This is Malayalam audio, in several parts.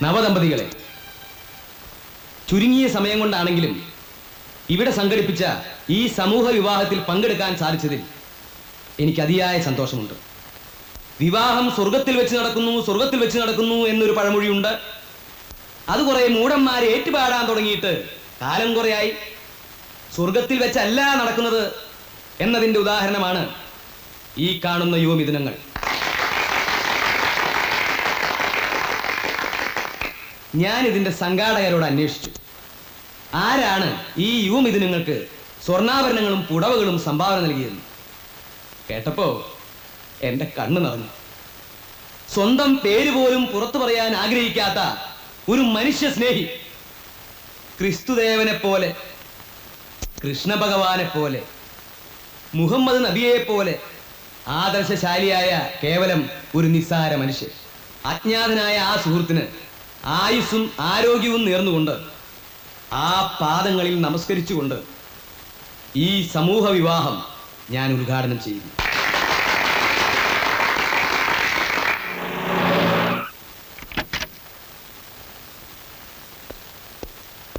നവദമ്പതികളെ, ചുരുങ്ങിയ സമയം കൊണ്ടാണെങ്കിലും ഇവിടെ സംഘടിപ്പിച്ച ഈ സമൂഹ വിവാഹത്തിൽ പങ്കെടുക്കാൻ സാധിച്ചതിൽ എനിക്ക് അതിയായ സന്തോഷമുണ്ട്. വിവാഹം സ്വർഗത്തിൽ വെച്ച് നടക്കുന്നു എന്നൊരു പഴമൊഴിയുണ്ട്. അത് കുറെ മൂഢന്മാരെ ഏറ്റുപാടാൻ തുടങ്ങിയിട്ട് കാലം കുറയായി. സ്വർഗത്തിൽ വെച്ചല്ല നടക്കുന്നത് എന്നതിൻ്റെ ഉദാഹരണമാണ് ഈ കാണുന്ന യുവമിഥുനങ്ങൾ. ഞാൻ ഇതിൻ്റെ സംഘാടകരോട് അന്വേഷിച്ചു, ആരാണ് ഈ യുവമിഥുനങ്ങൾക്ക് സ്വർണ്ണാഭരണങ്ങളും പുടവകളും സംഭാവന നൽകിയതെന്ന്. കേട്ടപ്പോ എൻ്റെ കണ്ണ് നിറഞ്ഞു. സ്വന്തം പേര് പോലും പുറത്തു പറയാൻ ആഗ്രഹിക്കാത്ത ഒരു മനുഷ്യ സ്നേഹി, ക്രിസ്തുദേവനെ പോലെ, കൃഷ്ണ ഭഗവാനെ പോലെ, മുഹമ്മദ് നബിയെ പോലെ ആദർശശാലിയായ കേവലം ഒരു നിസ്സാര മനുഷ്യൻ. അജ്ഞാതനായ ആ സുഹൃത്തിന് ആയുസ്സും ആരോഗ്യവും നേർന്നുകൊണ്ട്, ആ പാദങ്ങളിൽ നമസ്കരിച്ചുകൊണ്ട് ഈ സമൂഹ വിവാഹം ഞാൻ ഉദ്ഘാടനം ചെയ്യുന്നു.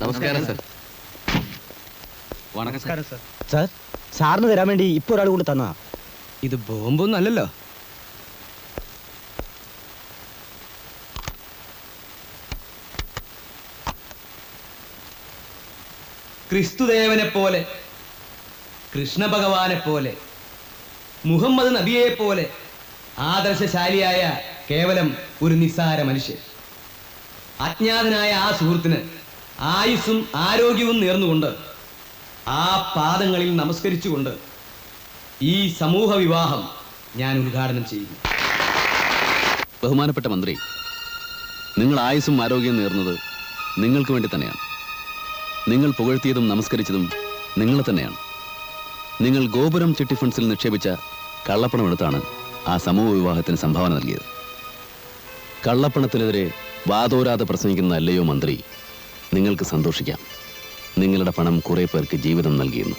നമസ്കാരം സർ. നമസ്കാരം സർ. സാർ, സാറിന് തരാൻ വേണ്ടി ഇപ്പൊ ഒരാൾ കൊണ്ട് തന്നാ. ഇത് ബോംബൊന്നും അല്ലല്ലോ. ക്രിസ്തുദേവനെ പോലെ, കൃഷ്ണ ഭഗവാനെ പോലെ, മുഹമ്മദ് നബിയെ പോലെ ആദർശശാലിയായ കേവലം ഒരു നിസ്സാര മനുഷ്യൻ. അജ്ഞാതനായ ആ സുഹൃത്തിന് ആയുസ്സും ആരോഗ്യവും നേർന്നുകൊണ്ട്, ആ പാദങ്ങളിൽ നമസ്കരിച്ചുകൊണ്ട് ഈ സമൂഹ വിവാഹം ഞാൻ ഉദ്ഘാടനം ചെയ്യുന്നു. ബഹുമാനപ്പെട്ട മന്ത്രി, നിങ്ങൾ ആയുസ്സും ആരോഗ്യവും നേർന്നത് നിങ്ങൾക്ക് വേണ്ടി തന്നെയാണ്. നിങ്ങൾ പുകഴ്ത്തിയതും നമസ്കരിച്ചതും നിങ്ങളെ തന്നെയാണ്. നിങ്ങൾ ഗോപുരം ചിട്ടി ഫണ്ട്സിൽ നിക്ഷേപിച്ച കള്ളപ്പണം എടുത്താണ് ആ സമൂഹ വിവാഹത്തിന് സംഭാവന നൽകിയത്. കള്ളപ്പണത്തിനെതിരെ വാതോരാതെ പ്രസംഗിക്കുന്ന അല്ലയോ മന്ത്രി, നിങ്ങൾക്ക് സന്തോഷിക്കാം. നിങ്ങളുടെ പണം കുറെ പേർക്ക് ജീവിതം നൽകിയെന്ന്.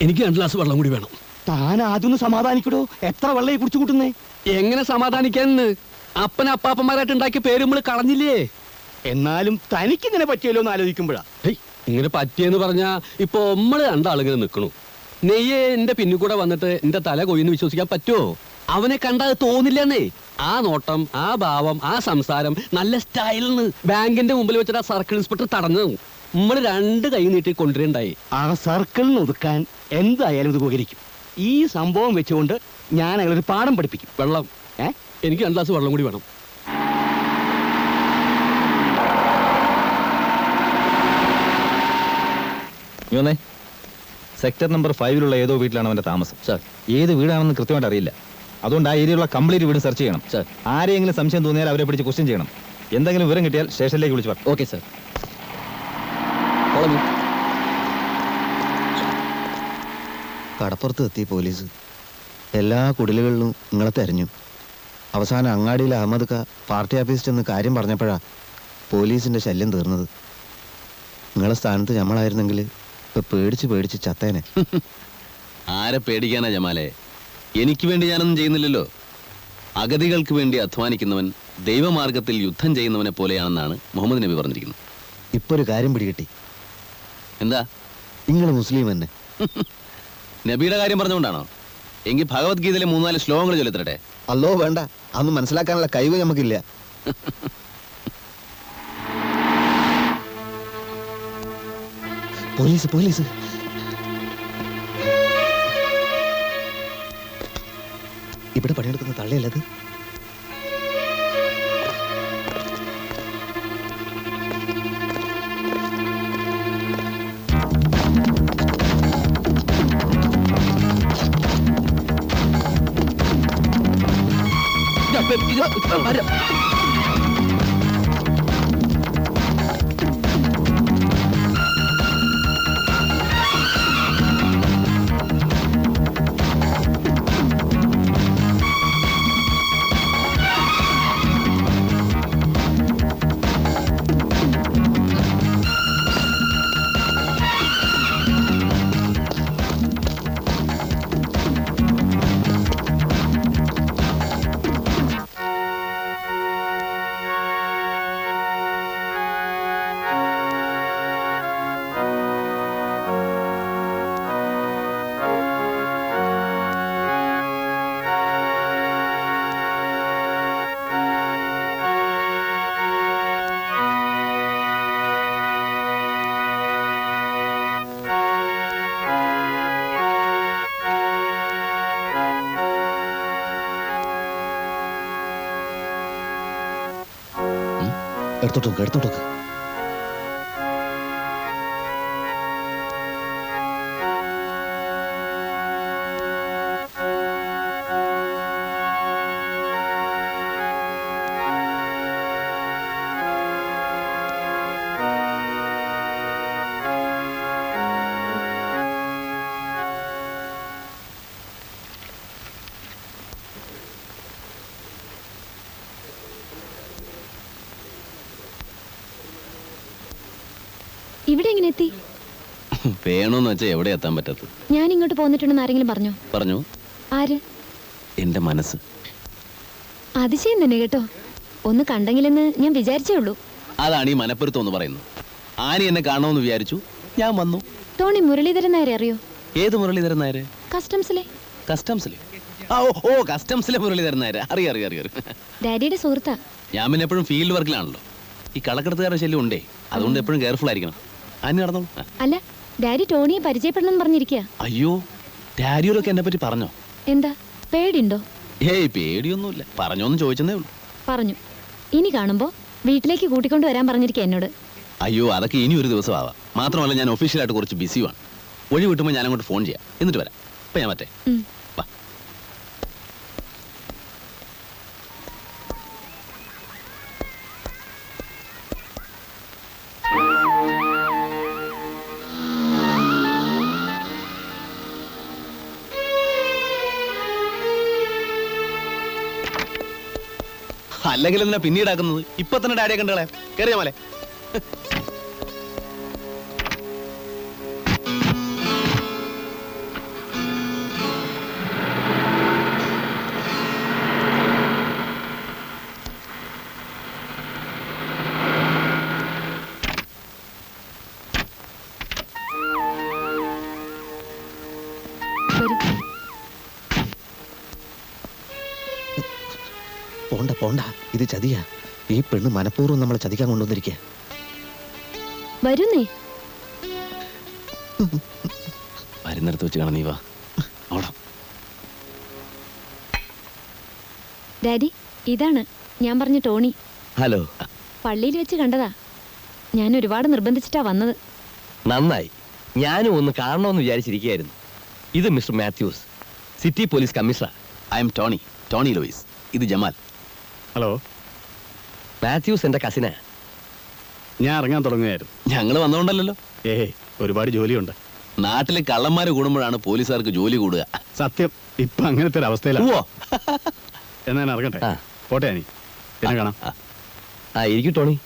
എനിക്ക് 2 ഗ്ലാസ് വെള്ളം കൂടി വേണം. താൻ ആദ്യം സമാധാനിക്കടോ. എത്ര വെള്ളം കുടിച്ചു കൂട്ടുന്നേ? എങ്ങനെ സമാധാനിക്കാന്ന്? അപ്പന അപ്പാപ്പന്മാരായിട്ട് ഉണ്ടാക്കിയ പേര് നമ്മൾ കളഞ്ഞില്ലേ? എന്നാലും തനിക്ക് ഇങ്ങനെ പറ്റിയല്ലോ എന്ന് ആലോചിക്കുമ്പോഴാ. ഇങ്ങനെ പറ്റിയെന്ന് പറഞ്ഞാ ഇപ്പൊ നമ്മള് 2 ആളിങ്ങനെ നിൽക്കണു. നെയ്യെ എന്റെ പിന്നിൽ കൂടെ വന്നിട്ട് എന്റെ തല കൊയ്യെന്ന് വിശ്വസിക്കാൻ പറ്റുമോ? അവനെ കണ്ടാൽ തോന്നില്ലെന്നേ. ആ നോട്ടം, ആ ഭാവം, ആ സംസാരം നല്ല സ്റ്റൈലിന്ന് ബാങ്കിന്റെ മുമ്പിൽ വെച്ചിട്ട് ആ സർക്കിൾ ഇൻസ്പെക്ടർ തടഞ്ഞു. നമ്മള് 2 കൈ നീട്ടി കൊണ്ടുവരണ്ടായി. ആ സർക്കിളിന് ഒതുക്കാൻ എന്തായാലും ഇത് ഉപകരിക്കും. ഈ സംഭവം വെച്ചുകൊണ്ട് ഞാൻ അയാളൊരു പാഠം പഠിപ്പിക്കും. വെള്ളം എനിക്ക് 2 ഗ്ലാസ് വെള്ളം കൂടി വേണം. സെക്ടർ നമ്പർ 5 ഏതോ വീട്ടിലാണ് അവന്റെ താമസം. സാർ, ഏത് വീടാണെന്ന് കൃത്യമായിട്ട് അറിയില്ല. അതുകൊണ്ട് ആ ഏരിയയിലുള്ള കംപ്ലീറ്റ് വീട് സെർച്ച് ചെയ്യണം. സാർ, ആരെങ്കിലും സംശയം തോന്നിയാൽ അവരെ പിടിച്ച് ക്വസ്റ്റ്യൻ ചെയ്യണം. എന്തെങ്കിലും വിവരം കിട്ടിയാൽ സ്റ്റേഷനിലേക്ക് വിളിച്ചു പറ. Okay sir. കടപ്പുറത്ത് എത്തി പോലീസ്. എല്ലാ കുടിലുകളിലും നിങ്ങളെ തെരഞ്ഞു. അവസാനം അങ്ങാടിയിൽ അഹമ്മദ് ക പാർട്ടി ഓഫീസിൽ നിന്ന് കാര്യം പറഞ്ഞപ്പോഴാ പോലീസിന്റെ ശല്യം തീർന്നത്. നിങ്ങളെ സ്ഥാനത്ത് നമ്മളായിരുന്നെങ്കിൽ ഇപ്പൊ പേടിച്ച് ചത്തേനെ. ആരെ പേടിക്കാനാ ജമാലെ? എനിക്ക് വേണ്ടി ഞാനൊന്നും ചെയ്യുന്നില്ലല്ലോ. അഗതികൾക്ക് വേണ്ടി അധ്വാനിക്കുന്നവൻ ദൈവമാർഗത്തിൽ യുദ്ധം ചെയ്യുന്നവനെ പോലെയാണെന്നാണ് മുഹമ്മദ് നബി പറഞ്ഞിരിക്കുന്നത്. ഇപ്പൊ ഒരു കാര്യം പിടികിട്ടി. എന്താ? നിങ്ങൾ മുസ്ലിം തന്നെ? നബിയുടെ കാര്യം പറഞ്ഞുകൊണ്ടാണോ? എങ്കിൽ ഭഗവത്ഗീതയിലെ 3-4 ശ്ലോകങ്ങൾ ചൊല്ലിത്തരട്ടെ. അല്ലോ വേണ്ട, അതൊന്നും മനസ്സിലാക്കാനുള്ള കഴിവ് നമുക്കില്ല. പോലീസ് ഇവിടെ പണിയെടുക്കുന്ന തള്ളയല്ലത്. എടുത്തോട്ട് എടുത്തോട്ട് ഇവിടെ എങ്ങനെ എത്തി? വേണോന്ന് വെച്ചാൽ എവിടെ എത്താൻ പറ്റത്ത്? ഞാൻ ഇങ്ങോട്ട് പോന്നിട്ടുണ്ടെന്ന് ആരെങ്കിലും പറഞ്ഞോ? പറഞ്ഞു. ആര്? എന്റെ മനസ്സ്. അതിശയം തന്നെ കേട്ടോ. ഒന്ന് കണ്ടെങ്കിലെന്ന് ഞാൻ വിചാരിച്ചേ ഉള്ളൂ. അതാണ് ഈ മനപ്പുറത്ത് എന്ന് പറയുന്നത്. ആനി എന്നെ കാണണമെന്ന് വിചാരിച്ചു, ഞാൻ വന്നു. ടോണി മുരളീധരൻ നായരെ അറിയോ? ഏത് മുരളീധരൻ നായര്? കസ്റ്റംസിലെ. കസ്റ്റംസിലെ? ഓ കസ്റ്റംസിലെ മുരളീധരൻ നായര്. അറിയാം. ഡാഡിയുടെ സുഹൃത്താ. ഞാൻ പിന്നെ എപ്പോഴും ഫീൽഡ് വർക്കിലാണല്ലോ. ഈ കള്ളക്കടത്തുകാരുടെ ശല്യം ഉണ്ടേ, അതുകൊണ്ട് എപ്പോഴും കെയർഫുൾ ആയിരിക്കണം. ആനി നടന്നോളൂ. അല്ല, ഡാഡി ടോണിയെ പരിചയപ്പെടണമെന്ന് പറഞ്ഞിരിക്കുക. അയ്യോ, ഡാഡിയോടൊക്കെ എന്നെ പറ്റി പറഞ്ഞോ? എന്താ പേടിയുണ്ടോ? ഏയ് പേടിയൊന്നുമില്ല, പറഞ്ഞോന്ന് ചോദിച്ചതേ ഉള്ളൂ. പറഞ്ഞു. ഇനി കാണുമ്പോ വീട്ടിലേക്ക് കൂട്ടിക്കൊണ്ട് വരാൻ പറഞ്ഞിരിക്കുക എന്നോട്. അയ്യോ, അതൊക്കെ ഇനി ഒരു ദിവസം ആവാം. മാത്രമല്ല ഞാൻ ഒഫീഷ്യലായിട്ട് കുറച്ച് ബിസിയാണ്. ഒഴി വിട്ടുമ്പോൾ ഞാൻ അങ്ങോട്ട് ഫോൺ ചെയ്യാം, എന്നിട്ട് വരാം. ഇപ്പൊ ഞാൻ മറ്റേ വാ. അല്ലെങ്കിൽ എന്തിനാ പിന്നീടാക്കുന്നത്? ഇപ്പൊ തന്നെ ഡാഡിയെ കണ്ടുകളെ. കയറിയാ മലെ. പോണ്ട ഇത് ചതിയാ. ഈ പെണ്ണ് മനഃപൂർവ്വം നമ്മളെ ചതിക്കാൻ കൊണ്ടുവന്നിരിക്കുക. വരുന്നേ. വരുന്നിടത്ത് വെച്ച് കാണാം. നീ വാ. ഡാഡി, ഇതാണ് ഞാൻ പറഞ്ഞ ടോണി. ഹലോ. പള്ളിയിൽ വെച്ച് കണ്ടതാ. ഞാൻ ഒരുപാട് നിർബന്ധിച്ചിട്ടാ വന്നത്. നന്നായി. ഞാനും ഒന്ന് കാണണമെന്ന് വിചാരിച്ചിരിക്കുകയായിരുന്നു. ഇത് mister Mathews, city police commissioner. I'm Tony Louis. ഇത് ജമാൽ. ഹലോ. മാത്യൂസ് എന്റെ കസിനാ. ഞാൻ ഇറങ്ങാൻ തുടങ്ങുകയായിരുന്നു. ഞങ്ങൾ വന്നോണ്ടല്ലോ. ഒരുപാട് ജോലിയുണ്ട്. നാട്ടിലെ കള്ളന്മാര് കൂടുമ്പോഴാണ് പോലീസുകാർക്ക് ജോലി കൂടുക. സത്യം, ഇപ്പൊ അങ്ങനത്തെ ഒരു അവസ്ഥയിലാണ്. ഓ എന്നാ ഞാൻ ഇറങ്ങട്ടെ. പോട്ടെ, അനി പിന്നെ കാണാം. ഇരിക്കും ടോണി.